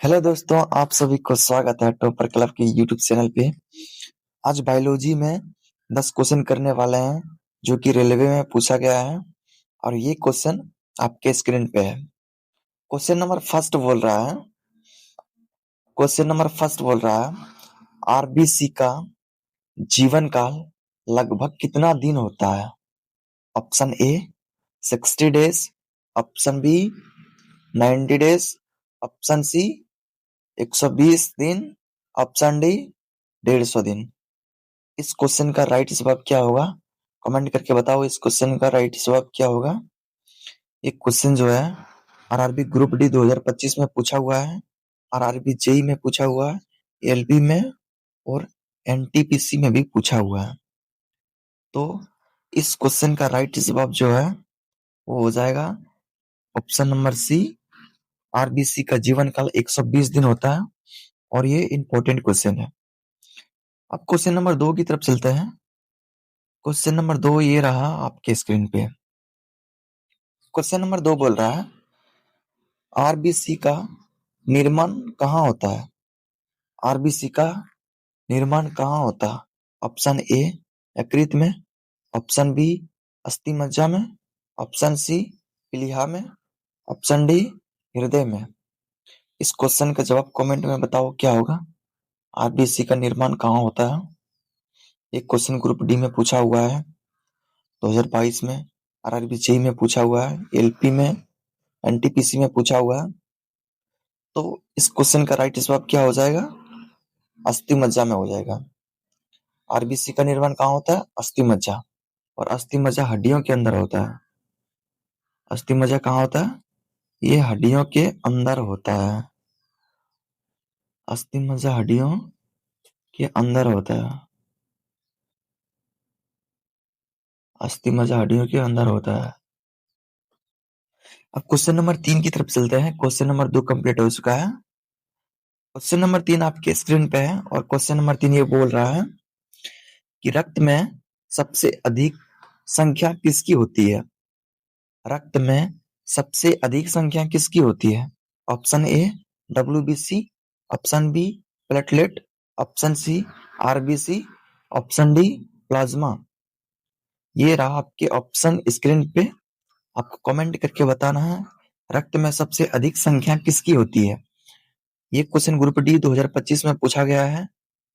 Hello दोस्तों, आप सभी को स्वागत है टॉपर क्लब के यूट्यूब चैनल पे। आज बायोलॉजी में 10 क्वेश्चन करने वाले हैं जो कि रेलवे में पूछा गया है और ये क्वेश्चन आपके स्क्रीन पे है। क्वेश्चन नंबर फर्स्ट बोल रहा है आरबीसी का जीवन काल लगभग कितना दिन होता है? Option A 60 days, option B 90 days, option C 120 दिन, ऑप्शन डी 150 दिन। इस क्वेश्चन का राइट जवाब क्या होगा? कमेंट करके बताओ इस क्वेश्चन का राइट जवाब क्या होगा। ये क्वेश्चन जो है आरआरबी ग्रुप डी 2025 में पूछा हुआ है, आरआरबी जेई में पूछा हुआ है, एलपी में और एनटीपीसी में भी पूछा हुआ है। तो इस क्वेश्चन का राइट जवाब जो है वो हो जाएगा ऑप्शन नंबर सी। आरबीसी का जीवन काल 120 दिन होता है और ये इंपॉर्टेंट क्वेश्चन है। अब क्वेश्चन नंबर 2 की तरफ चलते हैं। क्वेश्चन नंबर 2 ये रहा आपके स्क्रीन पे। क्वेश्चन नंबर 2 बोल रहा है आरबीसी का निर्माण कहाँ होता है? आरबीसी का निर्माण कहाँ होता है? ऑप्शन ए यकृत में, ऑप्शन बी अस्थि मज्जा में, ऑप्शन सी प्लीहा में, ऑप्शन डी हृदय में। इस क्वेश्चन का जवाब कमेंट में बताओ क्या होगा। आरबीसी का निर्माण कहाँ होता है? एक क्वेश्चन ग्रुप डी में पूछा हुआ है 2022 में, आरआरबी जेई में पूछा हुआ है, एलपी में, एनटीपीसी में पूछा हुआ है। तो इस क्वेश्चन का राइट जवाब क्या हो जाएगा? अस्थि मज्जा में हो जाएगा। आरबीसी का निर्माण कहाँ होता है? अस्थि मज्जा। और अस्थि मज्जा हड्डियों के अंदर होता है। अस्थि मज्जा कहाँ होता है? ये हड्डियों के अंदर होता है। अस्थि मज्जा हड्डियों के अंदर होता है। अस्थि मज्जा हड्डियों के अंदर होता है। अब क्वेश्चन नंबर 3 की तरफ चलते हैं। क्वेश्चन नंबर 2 कंप्लीट हो चुका है। क्वेश्चन नंबर 3 आपके स्क्रीन पे है और क्वेश्चन नंबर 3 ये बोल रहा है कि रक्त में सबसे अधिक संख्या किसकी होती है? रक्त में सबसे अधिक संख्या किसकी होती है? Option A WBC, option B platelet, option C RBC, option D plasma. ये रहा आपके ऑप्शन स्क्रीन पे। आपको कमेंट करके बताना है रक्त में सबसे अधिक संख्या किसकी होती है। ये क्वेश्चन ग्रुप डी 2025 में पूछा गया है,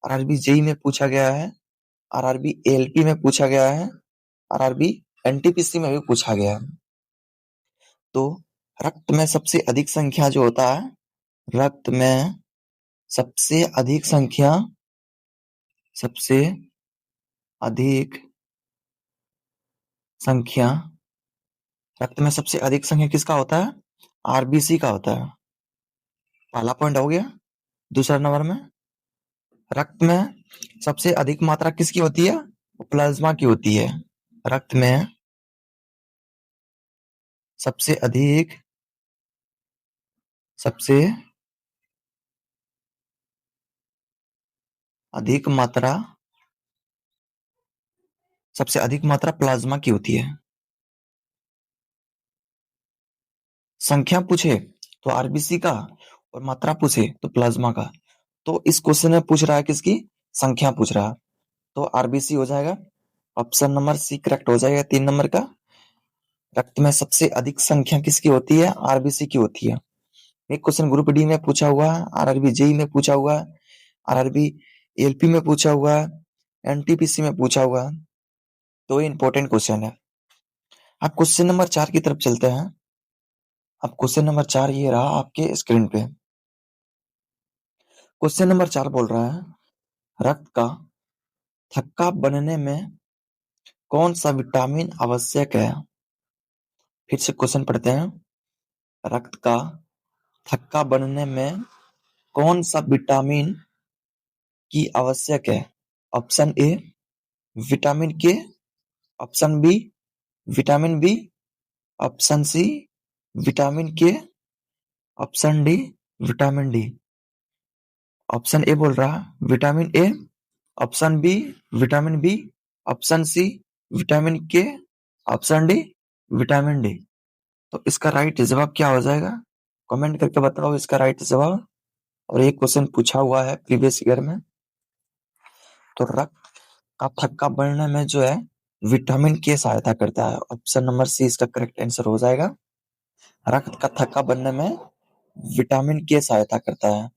आरआरबी जेई में पूछा गया है, आरआरबी एलपी में पूछा गया है, आरआरबी एनटीपीसी में भी पूछा गया है। तो रक्त में सबसे अधिक संख्या जो होता है, रक्त में सबसे अधिक संख्या, सबसे अधिक संख्या, रक्त में सबसे अधिक संख्या किसका होता है? आरबीसी का होता है। पहला पॉइंट हो गया। दूसरा नंबर में रक्त में सबसे अधिक मात्रा किसकी होती है? प्लाज्मा की होती है। रक्त में सबसे अधिक सबसे अधिक मात्रा सबसे अधिक मात्रा प्लाज्मा की होती है। संख्या पूछे तो आरबीसी का और मात्रा पूछे तो प्लाज्मा का। तो इस क्वेश्चन में पूछ रहा है किसकी? संख्या पूछ रहा है। तो आरबीसी हो जाएगा। ऑप्शन नंबर सी करेक्ट हो जाएगा 3 नंबर का। रक्त में सबसे अधिक संख्या किसकी होती है? आरबीसी की होती है। एक क्वेश्चन ग्रुप डी में पूछा हुआ है, आरआरबी जेई में पूछा हुआ है, आरआरबी एलपी में पूछा हुआ है, एनटीपीसी में पूछा हुआ है। तो ये इंपॉर्टेंट क्वेश्चन है। अब क्वेश्चन नंबर 4 की तरफ चलते हैं। अब क्वेश्चन नंबर 4 ये रहा आपके स्क्रीन पे। क्वेश्चन नंबर 4 बोल रहा है रक्त का थक्का बनने में कौन सा विटामिन आवश्यक है? फिर से क्वेश्चन पढ़ते हैं। रक्त का थक्का बनने में कौन सा विटामिन की आवश्यक है? Option A vitamin K, option B vitamin B, option C vitamin K, option D vitamin D. Option A बोल रहा है vitamin A, option B vitamin B, option C vitamin K, option D vitamin D. तो इसका right जवाब क्या हो जाएगा? Comment करके बताओ इसका राइट जवाब। और एक क्वेश्चन पूछा हुआ है प्रीवियस ईयर में। तो रक्त का थक्का बढ़ने में जो है विटामिन के सहायता करता है। ऑप्शन नंबर सी इसका करेक्ट आंसर हो जाएगा। रक्त का थक्का बनने में विटामिन के सहायता करता है।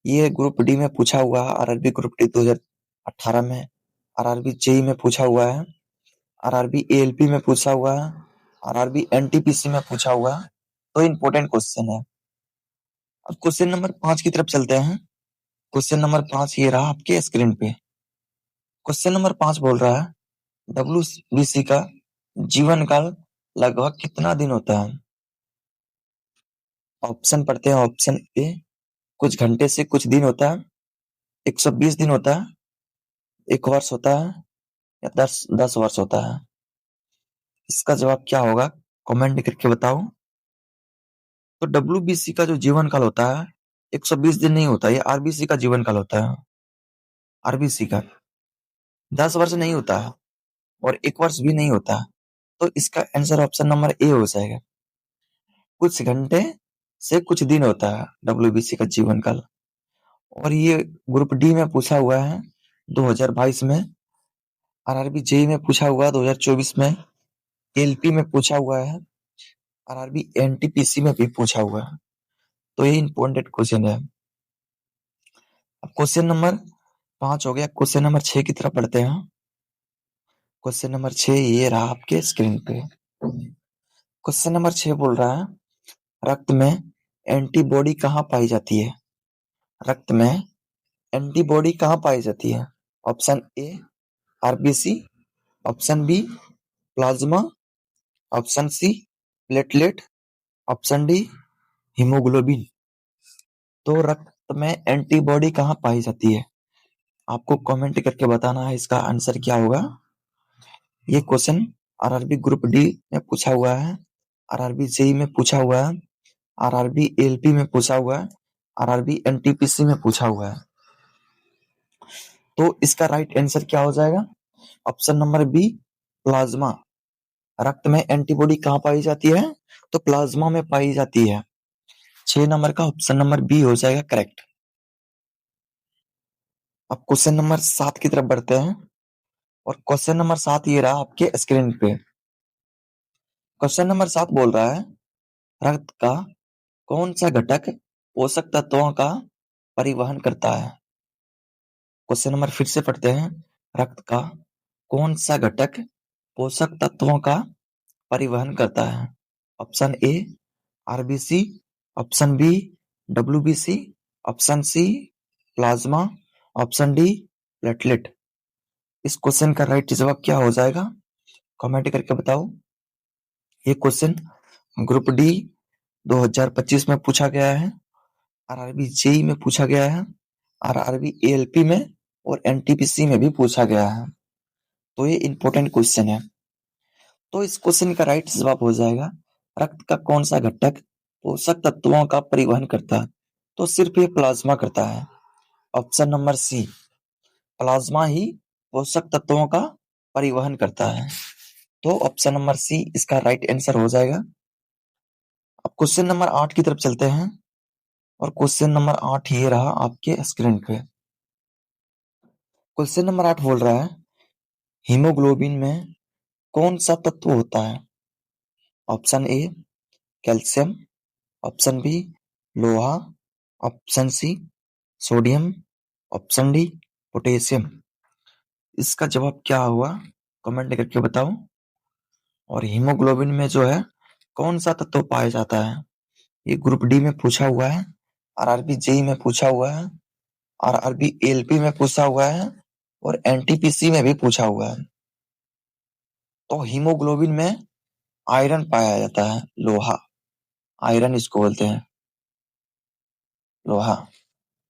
ये ग्रुप डी में पूछा हुआ है, आरआरबी ग्रुप डी 2018 में, आरआरबी जेई में पूछा हुआ है, आरआरबी एएलपी में पूछा हुआ है, आरआरबी एनटीपीसी में पूछा हुआ है। तो इम्पोर्टेंट क्वेश्चन है। अब क्वेश्चन नंबर 5 की तरफ चलते हैं। क्वेश्चन नंबर 5 ये रहा आपके स्क्रीन पे। क्वेश्चन नंबर 5 बोल रहा है डब्ल्यूबीसी का जीवन काल लगभग कितना दिन होता है? ऑप्शन पढ़ते हैं। ऑप्शन ए कुछ घंटे से कुछ दिन होता है, 120 दिन होता है, 1 वर्ष होता है, या 10 वर्ष होता है। इसका जवाब क्या होगा कमेंट करके बताओ। तो डब्ल्यूबीसी का जो जीवन काल होता है 120 दिन नहीं होता, ये आरबीसी का जीवन काल होता है। आरबीसी का 10 वर्ष नहीं होता है और 1 वर्ष भी नहीं होता। तो इसका आंसर ऑप्शन नंबर ए हो जाएगा। कुछ घंटे से कुछ दिन होता है डब्ल्यूबीसी का जीवन काल। और ये ग्रुप डी में पूछा हुआ है 2022 में, आरआरबी जेई में पूछा हुआ है 2024 में, एलपी में पूछा हुआ है, आरआरबी एनटीपीसी में भी पूछा हुआ है। तो ये इंपॉर्टेंट क्वेश्चन है। अब क्वेश्चन नंबर 5 हो गया। क्वेश्चन नंबर 6 की तरफ पढ़ते हैं। क्वेश्चन नंबर 6 ये रहा आपके स्क्रीन पे। क्वेश्चन नंबर 6 बोल रहा है रक्त में एंटीबॉडी कहाँ पाई जाती है? रक्त में एंटीबॉडी कहाँ पाई जाती है? Option A RBC, option B plasma, option C platelet, option D haemoglobin. तो रक्त में एंटीबॉडी कहाँ पाई जाती है? आपको कमेंट करके बताना है इसका आंसर क्या होगा। ये क्वेश्चन आरआरबी ग्रुप डी में पूछा हुआ है, आरआरबी जेई में पूछा हुआ है, आरआरबी एलपी में पूछा हुआ है, आरआरबी एनटीपीसी में पूछा हुआ है। तो इसका राइट आंसर क्या हो जाएगा? Option number B plasma. रक्त में एंटीबॉडी कहाँ पाई जाती है? तो प्लाज्मा में पाई जाती है। 6 नंबर का ऑप्शन नंबर बी हो जाएगा करेक्ट। अब क्वेश्चन नंबर 7 की तरफ बढ़ते हैं। और क्वेश्चन नंबर 7 ये रहा आपके स्क्रीन पे। क्वेश्चन नंबर 7 बोल रहा है रक्त का कौन सा घटक पोषक तत्वों का परिवहन करता है? क्वेश्चन नंबर फिर से पढ़ते हैं। रक्त का कौन सा घटक पोषक तत्वों का परिवहन करता है? Option A RBC, option B WBC, option C plasma, option D platelet. इस क्वेश्चन का राइट जवाब क्या हो जाएगा कमेंट करके बताओ। ये क्वेश्चन ग्रुप डी 2025 में पूछा गया है, आरआरबी जेई में पूछा गया है, आरआरबी एएलपी में और एनटीपीसी में भी पूछा गया है। तो ये इंपॉर्टेंट क्वेश्चन है। तो इस क्वेश्चन का राइट जवाब हो जाएगा रक्त का कौन सा घटक पोषक तत्वों का परिवहन करता है? तो सिर्फ ये प्लाज्मा करता है। ऑप्शन नंबर सी प्लाज्मा ही पोषक तत्वों का परिवहन करता है। तो ऑप्शन नंबर सी इसका राइट आंसर हो जाएगा। अब क्वेश्चन नंबर 8 की तरफ चलते हैं। और क्वेश्चन नंबर 8 ये रहा आपके स्क्रीन पे। क्वेश्चन नंबर 8 बोल रहा है हीमोग्लोबिन में कौन सा तत्व होता है? Option A calcium, option B लोहा, option C sodium, option D potassium. इसका जवाब क्या हुआ कमेंट करके बताओ। और हीमोग्लोबिन में जो है कौन सा तत्व पाया जाता है? ये ग्रुप डी में पूछा हुआ है, आरआरबी जेई में पूछा हुआ है, आरआरबी एलपी में पूछा हुआ है और एनटीपीसी में भी पूछा हुआ है। तो हीमोग्लोबिन में आयरन पाया जाता है, लोहा, आयरन इसको बोलते हैं, लोहा।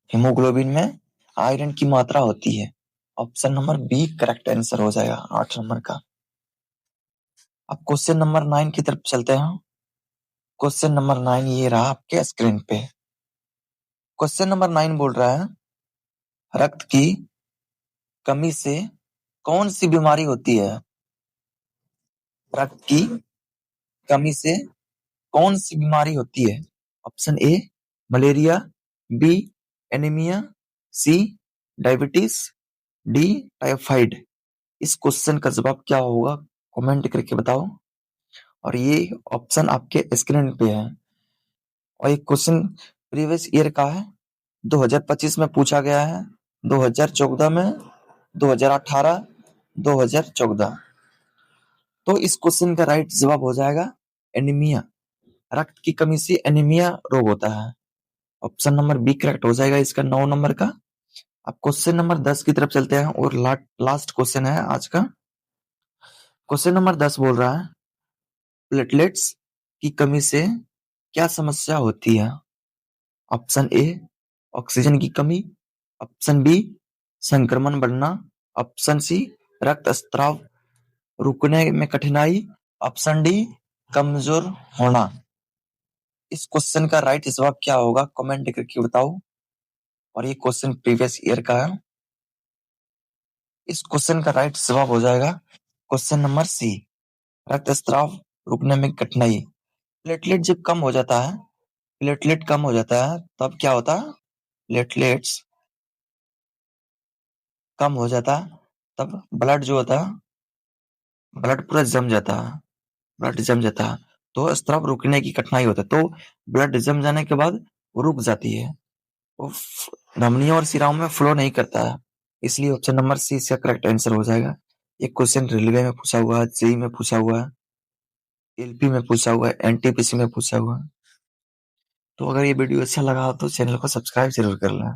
हीमोग्लोबिन में आयरन की मात्रा होती है। Option number B correct answer हो जाएगा 8 नंबर का। अब क्वेश्चन नंबर 9 की तरफ चलते हैं। क्वेश्चन नंबर 9 ये रहा आपके स्क्रीन पे। क्वेश्चन नंबर 9 बोल रहा है रक्त की कमी से कौन सी बीमारी होती है? रक्त की कमी से कौन सी बीमारी होती है? Option A malaria, B anaemia, C diabetes, D typhoid. इस क्वेश्चन का जवाब क्या होगा कमेंट करके बताओ। और ये ऑप्शन आपके स्क्रीन पे है और ये क्वेश्चन प्रीवियस ईयर का है, 2025 में पूछा गया है, 2014 में, 2018, 2014। तो इस क्वेश्चन का राइट जवाब हो जाएगा एनीमिया। रक्त की कमी से एनीमिया रोग होता है। ऑप्शन नंबर बी करेक्ट हो जाएगा इसका 9 नंबर का। अब क्वेश्चन नंबर 10 की तरफ चलते हैं और लास्ट क्वेश्चन है आज का। क्वेश्चन नंबर 10 बोल रहा है प्लेटलेट्स की कमी से क्या समस्या होती है। ऑप्शन ए ऑक्सीजन की कमी, ऑप्शन बी संक्रमण बढ़ना, ऑप्शन सी रक्तस्राव रुकने में कठिनाई, ऑप्शन डी कमजोर होना। इस क्वेश्चन का राइट जवाब क्या होगा कमेंट करके बताओ। और ये क्वेश्चन प्रीवियस ईयर का है। इस क्वेश्चन का राइट जवाब हो जाएगा क्वेश्चन नंबर सी रक्तस्राव रुकने में कठिनाई। प्लेटलेट जब कम हो जाता है, प्लेटलेट कम हो जाता है तब क्या होता है, प्लेटलेट्स कम हो जाता है तब ब्लड जो होता है, ब्लड पूरा जम जाता है, ब्लड जम जाता है तो स्राव रुकने की कठिनाई होता है। तो ब्लड जम जाने के बाद वो रुक जाती है, वो धमनियों और शिराओं में फ्लो नहीं करता है। इसलिए ऑप्शन नंबर सी इसका करेक्ट आंसर हो जाएगा। ये क्वेश्चन रेलवे में पूछा हुआ है, जेई में पूछा हुआ है, एलपी में पूछा हुआ है, एनटीपीसी में पूछा हुआ है। तो अगर ये वीडियो अच्छा लगा हो तो चैनल को सब्सक्राइब जरूर कर लें।